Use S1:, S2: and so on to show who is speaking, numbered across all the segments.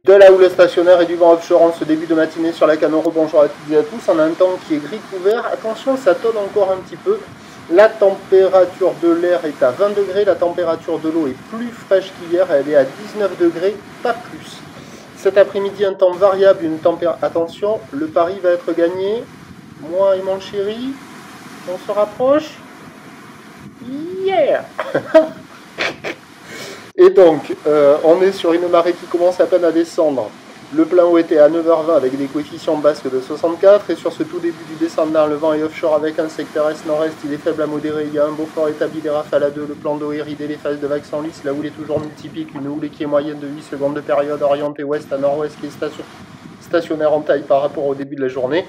S1: De la houle stationnaire et du vent offshore en ce début de matinée sur la Canoro. Bonjour à toutes et à tous. On a un temps qui est gris couvert. Attention, ça tonne encore un petit peu. La température de l'air est à 20 degrés. La température de l'eau est plus fraîche qu'hier. Elle est à 19 degrés, pas plus. Cet après-midi, un temps variable, une température... Attention, le pari va être gagné. Moi et mon chéri, on se rapproche. Yeah. Et donc, on est sur une marée qui commence à peine à descendre. Le plein eau était à 9h20 avec des coefficients basques de 64. Et sur ce tout début du descendant, le vent est offshore avec un secteur est-nord-est. Il est faible à modéré. Il y a un beau fort établi des rafales à 2. Le plan d'eau est ridé, les phases de vagues sont lisses. La houle est toujours multiplique. Une houle qui est moyenne de 8 secondes de période orientée ouest à nord-ouest qui est stationnaire en taille par rapport au début de la journée.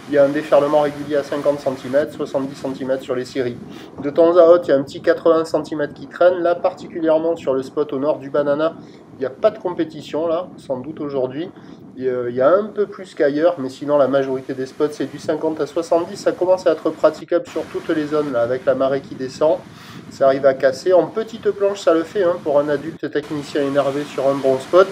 S1: Il y a un déferlement régulier à 50 cm, 70 cm sur les séries. De temps à autre, il y a un petit 80 cm qui traîne. Là, particulièrement sur le spot au nord du Banana, il n'y a pas de compétition, là, sans doute aujourd'hui. Il y a un peu plus qu'ailleurs, mais sinon, la majorité des spots, c'est du 50 à 70. Ça commence à être praticable sur toutes les zones, là, avec la marée qui descend. Ça arrive à casser. En petite planche, ça le fait, hein, pour un adulte technicien énervé sur un bon spot.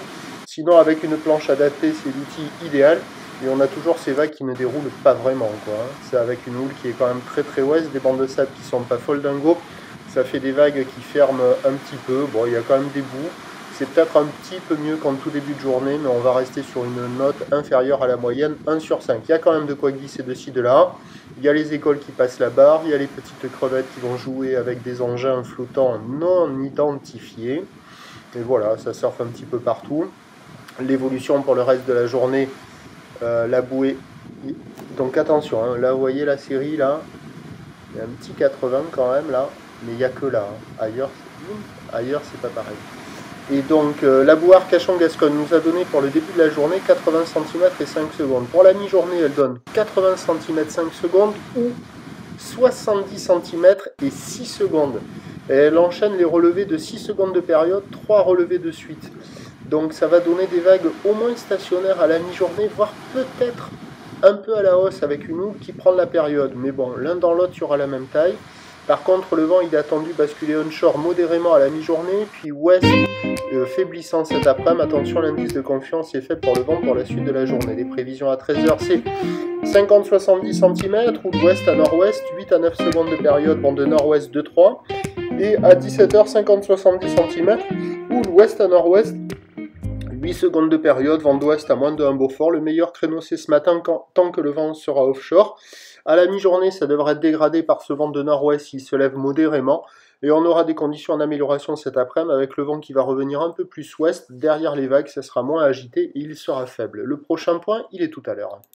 S1: Sinon, avec une planche adaptée, c'est l'outil idéal. Et on a toujours ces vagues qui ne déroulent pas vraiment, quoi. C'est avec une houle qui est quand même très ouest, des bandes de sable qui sont pas folles dingo. Ça fait des vagues qui ferment un petit peu. Bon, il y a quand même des bouts. C'est peut-être un petit peu mieux qu'en tout début de journée, mais on va rester sur une note inférieure à la moyenne, 1 sur 5. Il y a quand même de quoi glisser de ci, de là. Il y a les écoles qui passent la barre. Il y a les petites crevettes qui vont jouer avec des engins flottants non identifiés. Et voilà, ça surfe un petit peu partout. L'évolution pour le reste de la journée, la bouée. Donc attention, hein, là vous voyez la série, là, il y a un petit 80 quand même, là, mais il n'y a que là. Hein. Ailleurs c'est pas pareil. Et donc la bouée Arcachon-Gascogne nous a donné pour le début de la journée 80 cm et 5 secondes. Pour la mi-journée, elle donne 80 cm 5 secondes ou 70 cm et 6 secondes. Et elle enchaîne les relevés de 6 secondes de période, 3 relevés de suite. Donc ça va donner des vagues au moins stationnaires à la mi-journée, voire peut-être un peu à la hausse avec une houle qui prend la période. Mais bon, l'un dans l'autre, il y aura la même taille. Par contre, le vent, il est attendu basculer onshore modérément à la mi-journée, puis ouest faiblissant cet après-midi. Attention, l'indice de confiance est fait pour le vent pour la suite de la journée. Les prévisions à 13h, c'est 50-70 cm, ou d'ouest à nord-ouest, 8 à 9 secondes de période, vent de nord-ouest 2-3. Et à 17h, 50-70 cm, ou l'ouest à nord-ouest, 8 secondes de période, vent d'ouest à moins de 1 Beaufort. Le meilleur créneau c'est ce matin tant que le vent sera offshore. À la mi-journée, ça devrait être dégradé par ce vent de nord-ouest qui se lève modérément. Et on aura des conditions d'amélioration cet après-midi avec le vent qui va revenir un peu plus ouest. Derrière les vagues, ça sera moins agité et il sera faible. Le prochain point, il est tout à l'heure.